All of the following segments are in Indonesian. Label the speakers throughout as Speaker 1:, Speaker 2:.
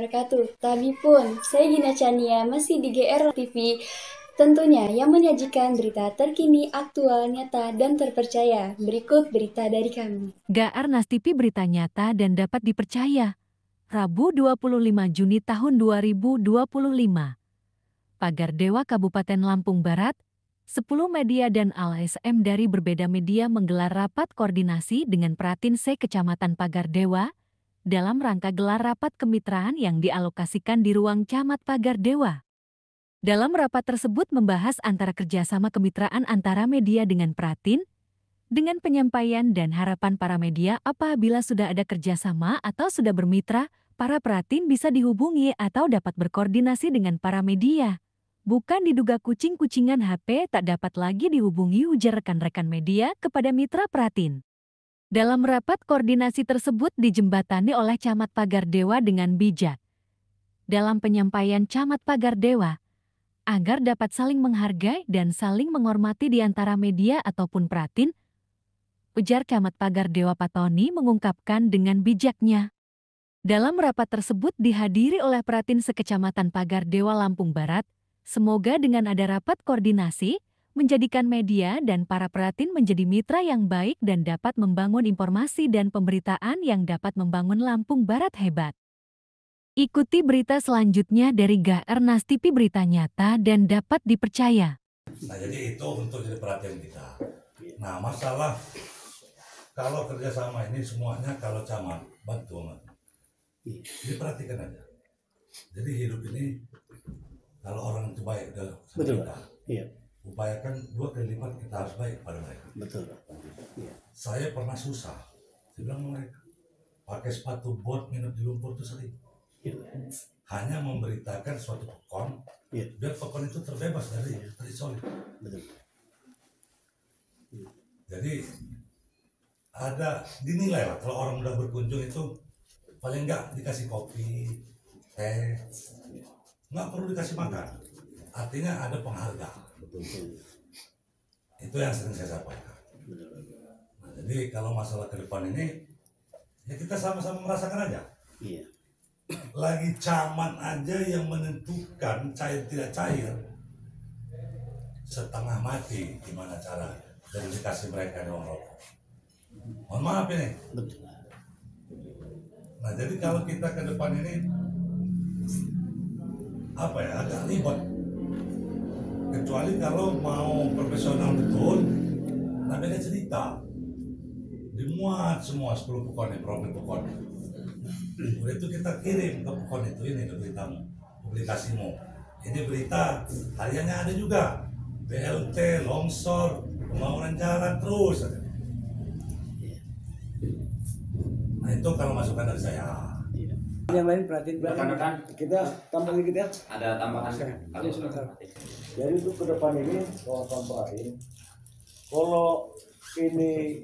Speaker 1: wabarakatuh. Tadi pun, saya Gina Chania masih di GR TV, tentunya yang menyajikan berita terkini, aktual, nyata, dan terpercaya. Berikut berita dari kami.
Speaker 2: GR Nas TV berita nyata dan dapat dipercaya. Rabu 25 Juni tahun 2025. Pagar Dewa Kabupaten Lampung Barat, 10 media dan LSM dari berbeda media menggelar rapat koordinasi dengan Pratin C Kecamatan Pagar Dewa, dalam rangka gelar rapat kemitraan yang dialokasikan di ruang Camat Pagar Dewa. Dalam rapat tersebut membahas antara kerjasama kemitraan antara media dengan Pratin, dengan penyampaian dan harapan para media apabila sudah ada kerjasama atau sudah bermitra, para Pratin bisa dihubungi atau dapat berkoordinasi dengan para media. Bukan diduga kucing-kucingan HP tak dapat lagi dihubungi, ujar rekan-rekan media kepada mitra Pratin. Dalam rapat koordinasi tersebut dijembatani oleh Camat Pagar Dewa dengan bijak. Dalam penyampaian Camat Pagar Dewa, agar dapat saling menghargai dan saling menghormati di antara media ataupun Pratin, ujar Camat Pagar Dewa Patoni mengungkapkan dengan bijaknya. Dalam rapat tersebut dihadiri oleh Pratin sekecamatan Pagar Dewa Lampung Barat, semoga dengan ada rapat koordinasi, menjadikan media dan para Pratin menjadi mitra yang baik dan dapat membangun informasi dan pemberitaan yang dapat membangun Lampung Barat hebat. Ikuti berita selanjutnya dari GR Nas TV berita nyata dan dapat dipercaya.
Speaker 3: Nah, jadi itu untuk jadi perhatian kita. Nah, masalah kalau kerjasama ini semuanya kalau camat bantu, diperhatikan aja. Jadi hidup ini kalau orang itu baik udah sama kita. Iya. Upayakan 2 kali lipat kita harus baik pada mereka. Betul. Iya. Saya pernah susah. Saya bilang sama mereka, pakai sepatu bot minum di lumpur itu sering. Iya. Hanya memberitakan suatu pokon, iya, biar pokon itu terbebas dari terisolir. Betul. Iya. Jadi ada dinilai lah kalau orang udah berkunjung itu paling enggak dikasih kopi, teh, nggak perlu dikasih makan. Artinya ada penghargaan. Betul. Itu yang sering saya sampaikan. Nah, jadi kalau masalah ke depan ini, ya kita sama-sama merasakan aja. Iya. Lagi camat aja yang menentukan cair tidak cair, setengah mati gimana cara dan dikasih mereka doang rokok. Mohon maaf ini. Betul. Nah, jadi kalau kita ke depan ini apa ya, agak ribet. Kecuali kalau mau profesional betul, nah beda cerita. Dimuat semua 10 pokoknya, profil pokoknya. Udah itu kita kirim ke pokok itu, ini ke beritamu, publikasimu. Ini berita hariannya ada juga. BLT, longsor, pembangunan jalan terus. Nah itu kalau masukan dari saya.
Speaker 4: Yang lain perhatiin
Speaker 5: rekan-rekan,
Speaker 4: kita tambah dikit ya.
Speaker 5: Ada tambahan.
Speaker 4: Jadi untuk ke depan ini kawan-kawan perhatiin, kalau ini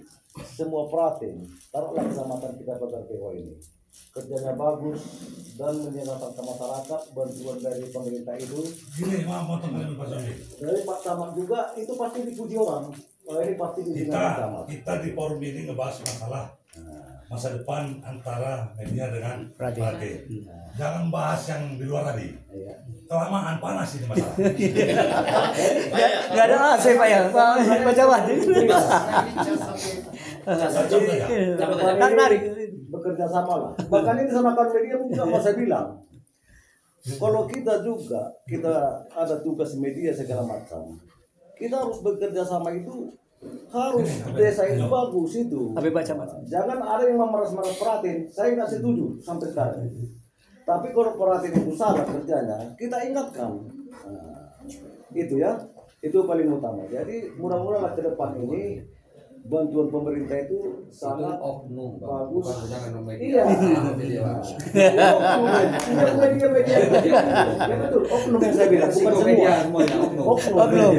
Speaker 4: semua perhatiin, taruhlah kecamatan kita Pagar Dewa ini kerjanya bagus dan menyenangkan ke masyarakat, bantuan dari pemerintah itu.
Speaker 3: Gini, maaf potong kalian Pak Sofi.
Speaker 4: Dari Pak Camat juga itu pasti dipuji orang. Kalau ini pasti dipuji Camat.
Speaker 3: Kita di forum ini ngebahas masalah masa depan antara media dengan Pratin. Jangan bahas yang di luar tadi. Kelamaan panas ini masalah.
Speaker 4: Gak ada AC Pak ya, Pak Camat. Tarik. Bekerja sama lah. Bahkan ini sama kawan media juga saya bilang. Kalau kita juga, kita ada tugas media segala macam. Kita harus bekerja sama itu. Harus desa itu bagus itu. Tapi baca jangan ada yang memeras-meras Pratin. Saya nggak setuju sampai sekarang. Tapi kalau Pratin itu salah kerjanya, kita ingatkan. Nah, itu ya, itu paling utama. Jadi mudah-mudahan ke depan ini bantuan pemerintah itu sangat bagus. Iya. Media. Ya betul, oknum yang saya bilang, bukan semua. Oknum.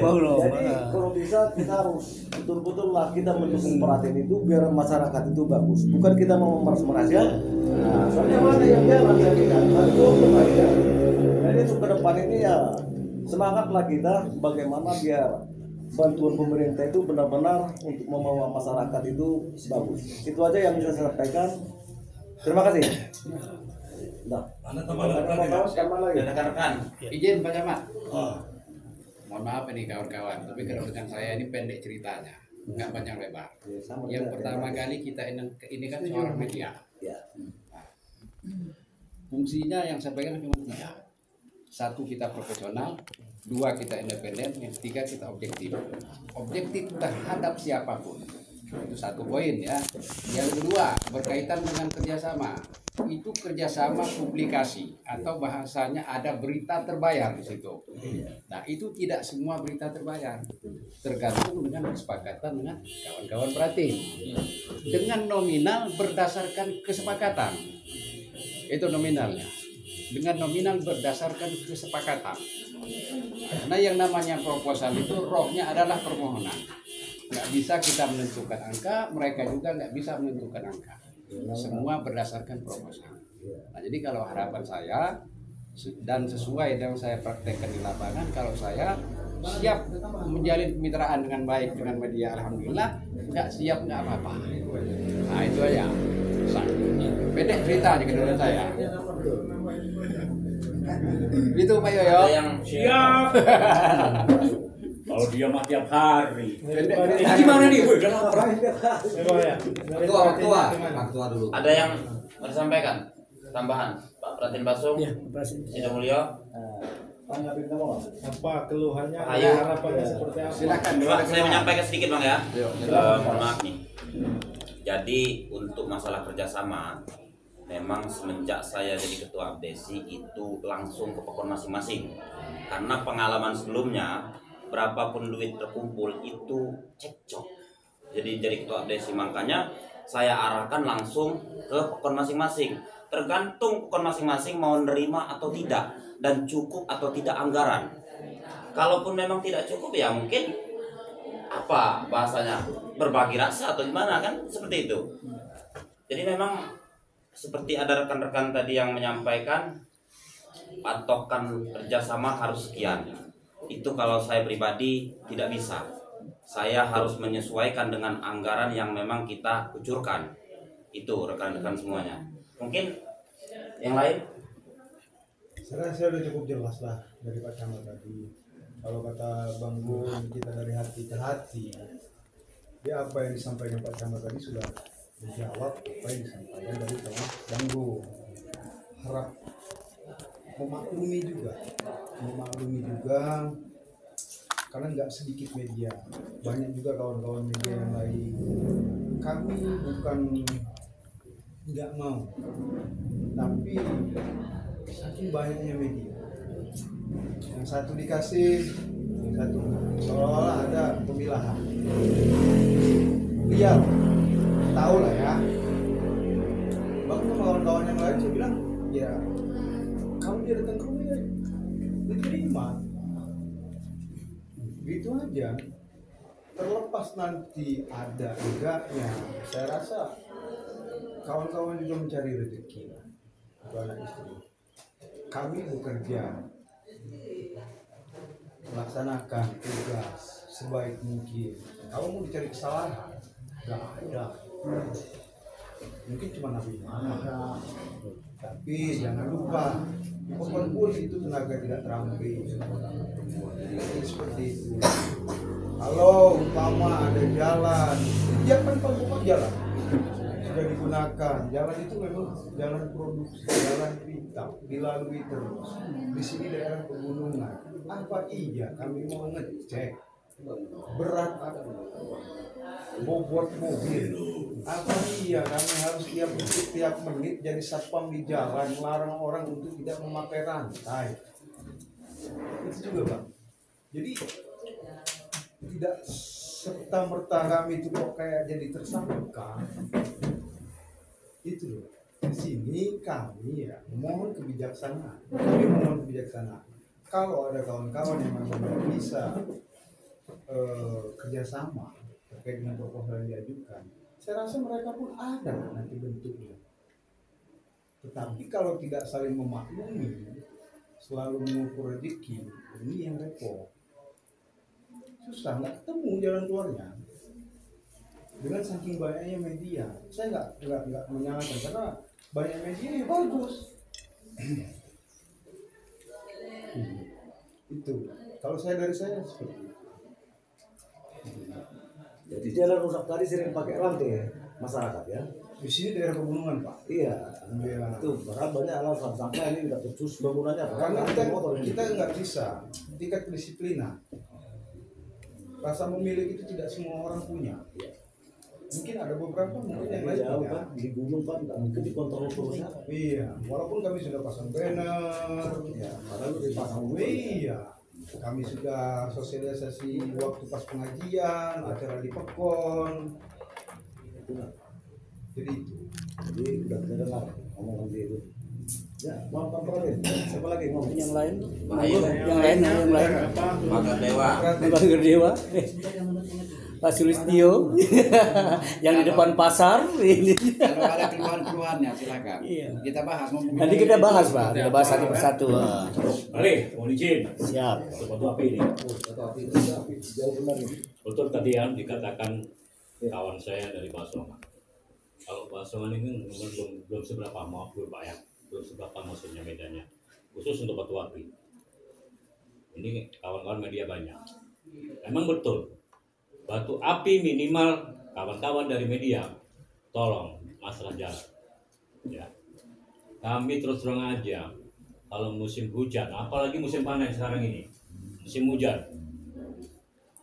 Speaker 4: Jadi kalau bisa kita harus betul-betul lah kita mendukung Pratin itu biar masyarakat itu bagus. Bukan kita mau memeras-meras ya. Nah, soalnya mana yang jalan saya bilang, itu berbahaya. Jadi untuk ke depan ini ya semangatlah kita bagaimana biar bantuan pemerintah itu benar-benar untuk membawa masyarakat itu bagus. Itu aja yang bisa saya sampaikan. Terima kasih. Nah,
Speaker 3: Anda tambah lagi.
Speaker 5: Rekan-rekan, izin Pak Camat. Mohon maaf ini kawan-kawan, tapi kalau dengan saya ini pendek ceritanya, nggak panjang lebar. Yang pertama kali kita ini kan seorang media. Nah, fungsinya yang saya pegang cuma 3. 1, kita profesional. 2, kita independen. Yang 3, kita objektif. Objektif terhadap siapapun. Itu 1 poin ya. Yang kedua, berkaitan dengan kerjasama. Itu kerjasama publikasi atau bahasanya ada berita terbayar di situ. Nah, itu tidak semua berita terbayar, tergantung dengan kesepakatan dengan kawan-kawan pratim. Dengan nominal berdasarkan kesepakatan, itu nominalnya. Dengan nominal berdasarkan kesepakatan. Karena yang namanya proposal itu rohnya adalah permohonan. Nggak bisa kita menentukan angka, mereka juga nggak bisa menentukan angka. Semua berdasarkan proposal. Nah, jadi kalau harapan saya dan sesuai dengan saya praktekkan di lapangan, kalau saya siap menjalin kemitraan dengan baik dengan media, alhamdulillah. Nggak siap nggak apa-apa. Nah, itu aja. Pendek cerita aja menurut saya. Itu Pak Yoyo.
Speaker 6: Yang siap. Kalau dia mah tiap hari.
Speaker 5: Ini gimana nih? Wih, udah lapar.
Speaker 6: Ketua dulu. Ada yang mau disampaikan? Tambahan, Pak Pratin Basung, Sida Mulyo.
Speaker 7: Apa keluhannya?
Speaker 6: Ayo.
Speaker 7: Harapannya seperti apa?
Speaker 5: Silakan.
Speaker 6: Pak, saya menyampaikan sedikit Bang ya. Mohon maaf nih. Jadi untuk masalah kerjasama, memang semenjak saya jadi ketua Abdesi itu langsung ke pokok masing-masing. Karena pengalaman sebelumnya, berapapun duit terkumpul itu cekcok. Jadi ketua Abdesi, makanya saya arahkan langsung ke pokok masing-masing. Tergantung pokok masing-masing mau nerima atau tidak, dan cukup atau tidak anggaran. Kalaupun memang tidak cukup ya mungkin apa bahasanya, berbagi rasa atau gimana kan, seperti itu. Jadi memang seperti ada rekan-rekan tadi yang menyampaikan, patokan kerjasama harus sekian. Itu kalau saya pribadi tidak bisa. Saya harus menyesuaikan dengan anggaran yang memang kita kucurkan. Itu rekan-rekan semuanya. Mungkin yang lain?
Speaker 7: Saya udah cukup jelas lah dari Pak Camat tadi. Kalau kata Bang Gun, kita dari hati ke hati. Dia apa yang disampaikan Pak Camat tadi sudah menjawab apa yang disampaikan dari Bang Gun. Harap memaklumi juga karena nggak sedikit media, banyak juga kawan-kawan media yang lain. Kami bukan nggak mau, tapi saking banyaknya media, yang satu dikasih, yang satu seolah-olah ada pemilahan. Lihat, tahu lah ya. Bahkan kawan-kawan yang lain saya bilang, ya kalau dia datang ke rumah ya diterima, gitu aja. Terlepas nanti ada enggaknya, saya rasa kawan-kawan juga mencari rezeki untuk anak istri. Kami bekerja melaksanakan tugas sebaik mungkin. Kalau mau dicari kesalahan, nggak ada. Mungkin cuma Nabi Muhammad. Tapi jangan lupa, apapun pun itu tenaga tidak terampil. Jadi seperti itu. Kalau umpama ada jalan, ya kan pokok jalan sudah digunakan. Jalan itu memang jalan produksi, jalan vital, dilalui terus. Di sini daerah pegunungan. Apa iya kami mau ngecek berat apa? Bobot mobil. Apa iya kami harus tiap menit jadi satpam di jalan, melarang orang untuk tidak memakai rantai. Itu juga Bang. Jadi tidak serta-merta kami itu kok kayak jadi tersangka. Itu loh. Di sini kami ya mohon kebijaksanaan. Kalau ada kawan-kawan yang memang tidak bisa kerjasama terkait dengan proposal yang diajukan, saya rasa mereka pun ada nanti bentuknya. Tetapi kalau tidak saling memaklumi, selalu mengukur rezeki, ini yang repot. Susah, nggak ketemu jalan keluarnya. Dengan saking banyaknya media, saya nggak menyalahkan karena banyak media yang bagus. Itu kalau dari saya seperti itu.
Speaker 4: Jadi jalan rusak tadi sering pakai rantai ya, masyarakat ya.
Speaker 7: Di sini daerah pegunungan Pak.
Speaker 4: Iya,
Speaker 7: Iya.
Speaker 4: itu karena banyak alasan sampai ini tidak becus bangunannya.
Speaker 7: Karena kita nggak bisa tingkat kedisiplinan. Rasa memiliki itu tidak semua orang punya. Mungkin ada beberapa mungkin yang lain
Speaker 4: jauh
Speaker 7: punya.
Speaker 4: kan di gunung kan nggak mungkin dikontrol terus ya.
Speaker 7: Iya, walaupun kami sudah pasang banner, ya,
Speaker 4: Padahal itu dipasang
Speaker 7: iya, kami sudah sosialisasi waktu pas pengajian, acara di Pekon, jadi itu.
Speaker 4: Jadi udah terdengar omongan dia itu. Ya, mau terakhir. Siapa lagi ngomong yang lain?
Speaker 8: Yang lain.
Speaker 6: Pagar Dewa.
Speaker 8: Pagar Dewa. Pak Sulistio yang di depan pasar ini.
Speaker 5: Kalau ada keluhan-keluhannya silakan.
Speaker 8: Iya.
Speaker 5: Kita bahas.
Speaker 8: Nanti kita bahas Pak, kita bahas satu persatu.
Speaker 9: Mari, mohon izin.
Speaker 8: Siap.
Speaker 9: Sesuatu apa ini? Betul tadi yang dikatakan kawan saya dari Basongan. Kalau Basongan ini belum seberapa, maaf dulu Pak ya, belum seberapa maksudnya medannya. Khusus untuk batu api. Ini kawan-kawan media banyak. Emang betul. Batu api minimal kawan-kawan dari media tolong masalah jalan ya. Kami terus terang aja kalau musim hujan, apalagi musim panas sekarang ini, musim hujan,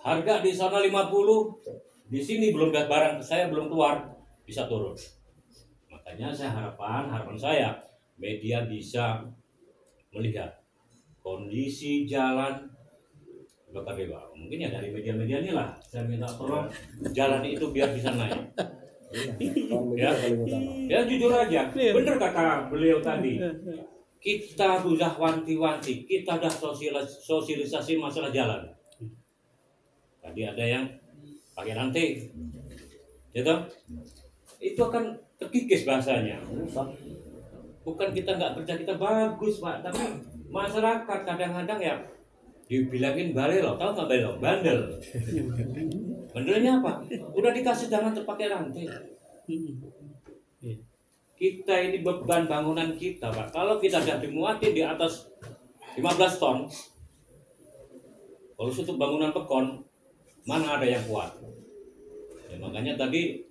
Speaker 9: harga di sana 50, di sini belum barang saya belum keluar bisa turun. Makanya harapan saya media bisa melihat kondisi jalan Bapak Dewa, mungkin ya dari media-media ini lah saya minta tolong jalan itu biar bisa naik. Ya jujur aja, bener kata beliau tadi. Kita sudah wanti-wanti, kita sudah sosialisasi masalah jalan. Tadi ada yang pakai rantai, gitu. Itu akan terkikis bahasanya. Bukan kita nggak kerja, kita bagus Pak, tapi masyarakat kadang-kadang ya dibilangin balelo, tahu nggak balelo? Bandel. Bandelnya apa? Udah dikasih jangan terpakai rantai. Kita ini beban bangunan kita, Pak. Kalau kita sudah dimuati di atas 15 ton, kalau untuk bangunan Pekon, mana ada yang kuat? Ya, makanya tadi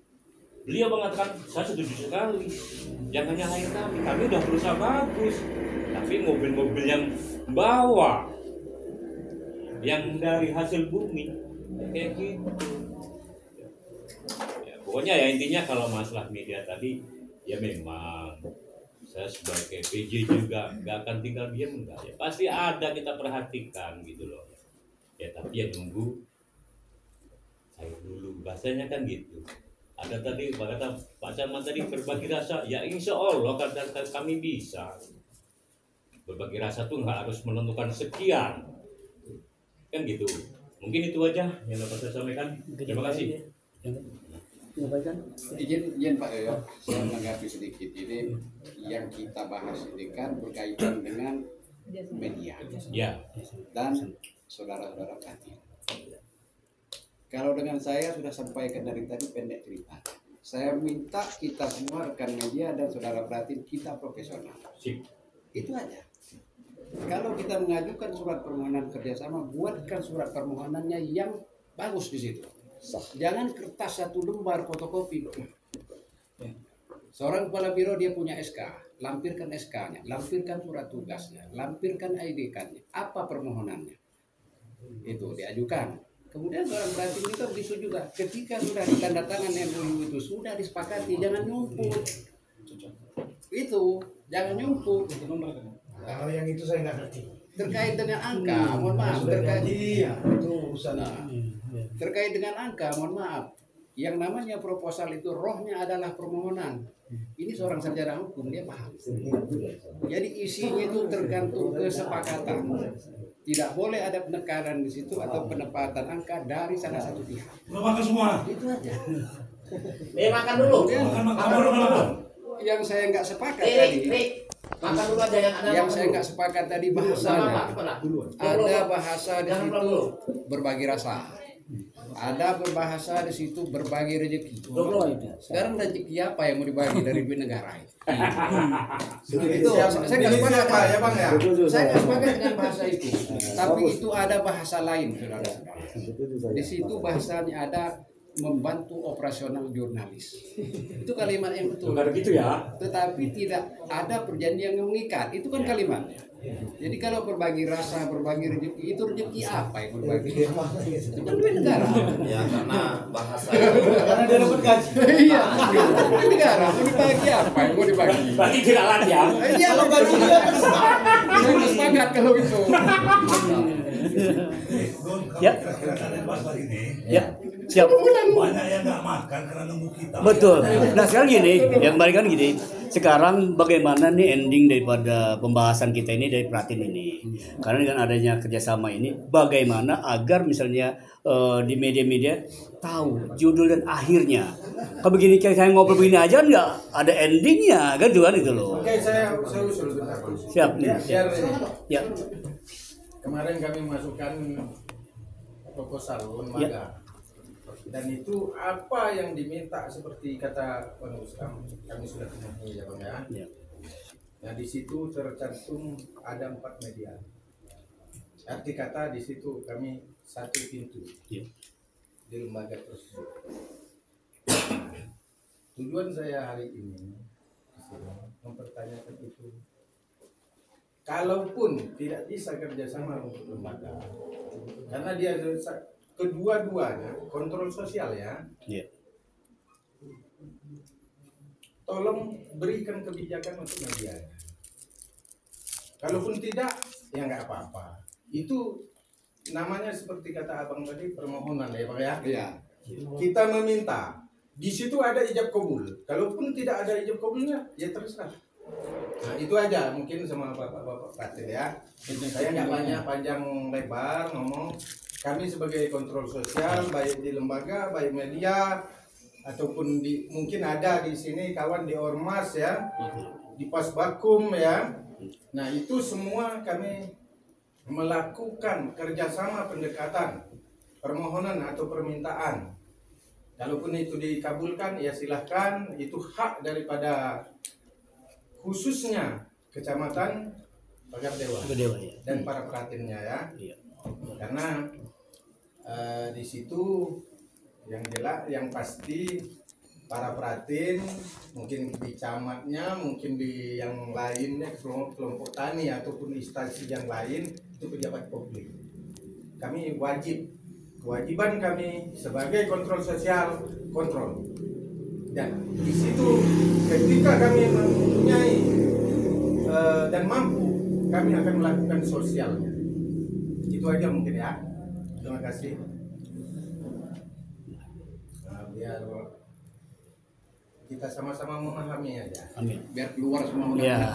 Speaker 9: beliau mengatakan, saya setuju sekali. Jangan nyalain kami udah berusaha bagus. Tapi mobil-mobil yang bawa yang dari hasil bumi kayak gitu ya, pokoknya ya intinya kalau masalah media tadi ya memang saya sebagai PJ juga nggak akan tinggal diam enggak ya pasti ada kita perhatikan gitu loh ya tapi ya nunggu saya dulu bahasanya kan gitu ada tadi kata Pak Camat tadi berbagi rasa ya insya Allah kata kami bisa berbagi rasa tuh nggak harus menentukan sekian kan gitu. Mungkin itu aja yang dapat saya sampaikan. Terima kasih.
Speaker 5: Izin Pak Yoyo, saya menanggapi sedikit. Ini yang kita bahas ini kan berkaitan dengan media
Speaker 9: Ya.
Speaker 5: dan saudara-saudara tadi. Kalau dengan saya sudah sampaikan dari tadi pendek cerita. Saya minta kita semua rekan media dan saudara perhatiin kita profesional.
Speaker 9: Sip.
Speaker 5: Itu aja. Kalau kita mengajukan surat permohonan kerjasama, buatkan surat permohonannya yang bagus di situ. Jangan kertas satu lembar fotokopi. Seorang kepala biro dia punya SK, lampirkan SK-nya, lampirkan surat tugasnya, lampirkan ID-nya, apa permohonannya. Itu diajukan. Kemudian seorang peranting itu bisa juga. Ketika sudah ditandatangan MOU itu sudah disepakati, jangan nyumput. Itu jangan nyumput.
Speaker 7: Kalau yang itu saya nggak ngerti.
Speaker 5: Terkait dengan angka, mohon maaf. Terkait
Speaker 7: itu urusan.
Speaker 5: Terkait dengan angka, mohon maaf. Yang namanya proposal itu rohnya adalah permohonan. Ini seorang sarjana hukum, dia paham. Jadi isinya itu tergantung kesepakatan. Tidak boleh ada penekanan di situ atau penempatan angka dari salah satu pihak.
Speaker 3: Makan semua.
Speaker 5: Itu aja.
Speaker 8: Makan dulu.
Speaker 3: Makan.
Speaker 5: Yang saya nggak sepakat tadi.
Speaker 8: Makan dulu aja yang ada.
Speaker 5: Yang saya nggak sepakat tadi bahasanya. Ada bahasa di situ berbagi rasa. Ada berbahasa di situ berbagi rezeki. Sekarang rezeki apa yang mau dibagi dari duit negara itu? Itu saya nggak sepakat ya bang ya. Saya nggak sepakat dengan bahasa itu. Tapi itu ada bahasa lain, saudara-saudara. Di situ bahasanya ada membantu operasional jurnalis. Itu kalimat yang betul.
Speaker 8: Bukan begitu ya.
Speaker 5: Tetapi tidak ada perjanjian yang mengikat. Itu kan kalimatnya. Jadi kalau berbagi rasa, berbagi rezeki, itu rezeki apa yang berbagi? Itu kan duit negara.
Speaker 6: Ya karena bahasa
Speaker 8: Karena dia dapat gaji.
Speaker 5: Iya, duit negara. Mau dibagi apa yang mau dibagi?
Speaker 8: Berarti tidak layak.
Speaker 5: Iya, kalau gaji dia kan saya sepakat kalau itu.
Speaker 3: Ya. Kira-kira kalian bahas hari ini.
Speaker 8: Ya. Siap.
Speaker 3: Banyak yang nggak makan karena nunggu kita.
Speaker 8: Betul. Nah sekarang gini, yang kembali kan gini. Sekarang bagaimana nih ending daripada pembahasan kita ini dari Pratin ini? Karena dengan adanya kerjasama ini, bagaimana agar misalnya di media-media tahu judul dan akhirnya. Kalau begini kayak saya ngobrol begini aja nggak ada endingnya, kan juga itu loh.
Speaker 7: Oke, saya usul bentar.
Speaker 8: Siap nih. Ya.
Speaker 7: Kemarin kami masukkan proposal lembaga. Dan itu apa yang diminta seperti kata Bang Ustam, kami sudah penuhi ya Bang ya. Nah di situ tercantum ada 4 media. Arti kata di situ kami satu pintu di lembaga tersebut. Tujuan saya hari ini mempertanyakan itu. Kalaupun tidak bisa kerjasama untuk lembaga, karena dia kedua-duanya kontrol sosial ya. Tolong berikan kebijakan untuk media. Kalaupun tidak, ya nggak apa-apa. Itu namanya seperti kata abang tadi permohonan ya Pak ya.
Speaker 5: Iya.
Speaker 7: Kita meminta. Di situ ada ijab kabul. Kalaupun tidak ada ijab kabulnya, ya terserah. Nah itu aja mungkin sama bapak-bapak Pratin ya. Saya nggak banyak panjang lebar ngomong. Kami sebagai kontrol sosial baik di lembaga, baik media ataupun mungkin ada di sini kawan di Ormas ya, di Pasbakum ya. Nah itu semua kami melakukan kerjasama pendekatan, permohonan atau permintaan. Kalaupun itu dikabulkan ya silahkan, itu hak daripada khususnya Kecamatan Pagar Dewa dan para pratinnya ya. Karena di situ yang jelas, yang pasti para pratin mungkin di camatnya, mungkin di yang lainnya kelompok tani ataupun instansi yang lain itu pejabat publik. Kami kewajiban kami sebagai kontrol sosial kontrol. Dan di situ ketika kami mempunyai dan mampu, kami akan melakukan sosialnya. Itu aja mungkin ya. Terima kasih. Nah, biar kita sama-sama memahami aja.
Speaker 8: Amin.
Speaker 5: Biar keluar semua.
Speaker 8: Ya.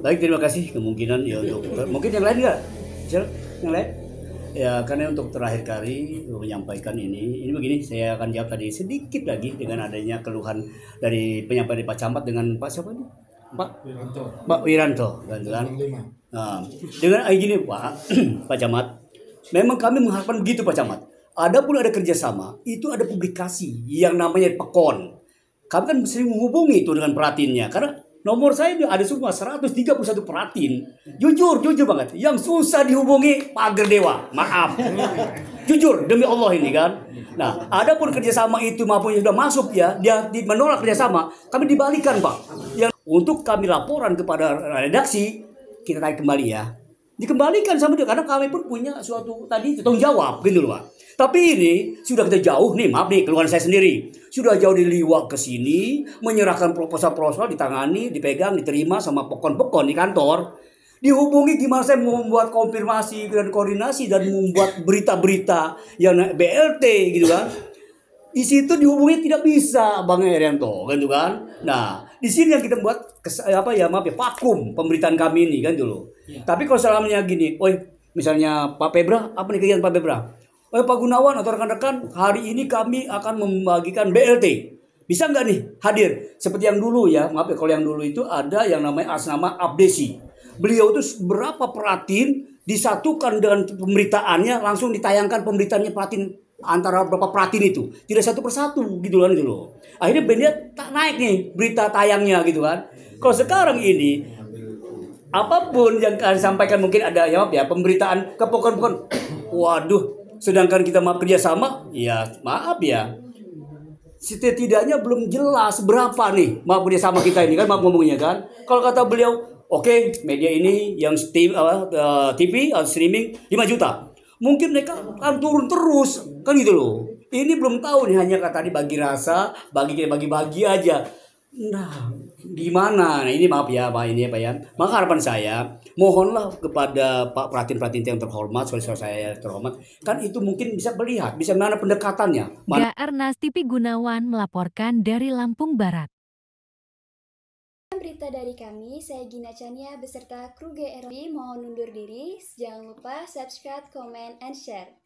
Speaker 8: Baik, terima kasih. Kemungkinan ya untuk mungkin yang lain nggak? Yang lain? Ya, karena untuk terakhir kali menyampaikan ini begini, saya akan jawab tadi sedikit lagi dengan adanya keluhan dari penyampaian Pak Camat dengan Pak siapa nih? Pak Wiranto, kan? Nah, dengan gini Pak Camat, memang kami mengharapkan begitu Pak Camat. Adapun ada kerjasama, itu ada publikasi yang namanya Pekon. Kami kan sering menghubungi itu dengan peratinnya, karena nomor saya ada semua 131 peratin. Jujur banget. Yang susah dihubungi Pagar Dewa. Maaf. Jujur demi Allah ini kan. Nah, adapun kerjasama itu maupun yang sudah masuk ya, dia menolak kerjasama, kami dibalikan Pak. Yang untuk kami laporan kepada redaksi, kita tarik kembali ya. Dikembalikan sama dia karena kami pun punya suatu tadi tanggung jawab gitu loh Pak. Tapi ini sudah kita jauh nih, maaf nih keluhan saya sendiri. Sudah jauh diliwak ke sini, menyerahkan proposal ditangani, dipegang, diterima sama pokon-pokon di kantor. Dihubungi gimana saya mau membuat konfirmasi dan koordinasi dan membuat berita-berita yang BLT gitu kan. Di situ dihubungi tidak bisa Bang Herianto kan gitu kan. Nah, di sini yang kita buat vakum pemberitaan kami ini kan dulu. Ya. Tapi kalau selamanya gini, misalnya Pak Pebra, apa nih kegiatan Pak Pebra? Pak Gunawan atau rekan-rekan, hari ini kami akan membagikan BLT. Bisa nggak nih hadir? Seperti yang dulu ya, kalau yang dulu itu ada yang namanya atas nama Abdesi. Beliau itu berapa peratin disatukan dengan pemberitaannya, langsung ditayangkan pemberitaannya Pratin antara beberapa Pratin itu, tidak satu persatu gitu kan itu loh. Akhirnya bandnya tak naik nih berita tayangnya gitu kan. Kalau sekarang ini apapun yang kalian sampaikan mungkin ada ya pemberitaan kepokon-pokon. Waduh, sedangkan kita mau kerjasama, ya maaf ya. Setidaknya belum jelas berapa nih mau kerjasama kita ini kan, maaf ngomongnya kan. Kalau kata beliau, oke, media ini yang TV atau streaming 5 juta. Mungkin mereka akan turun terus kan gitu loh. Ini belum tahu nih, hanya kata dibagi rasa, bagi aja. Nah, gimana? Nah, ini maaf ya Pak, ini ya Pak ya. Maka harapan saya, mohonlah kepada Pak Pratin yang terhormat, saudara saya terhormat, kan itu mungkin bisa melihat, bisa mana pendekatannya.
Speaker 2: Ernest TV Gunawan melaporkan dari Lampung Barat.
Speaker 1: Berita dari kami, saya Gina Chania beserta kru GRP mohon undur diri. Jangan lupa subscribe, comment, and share.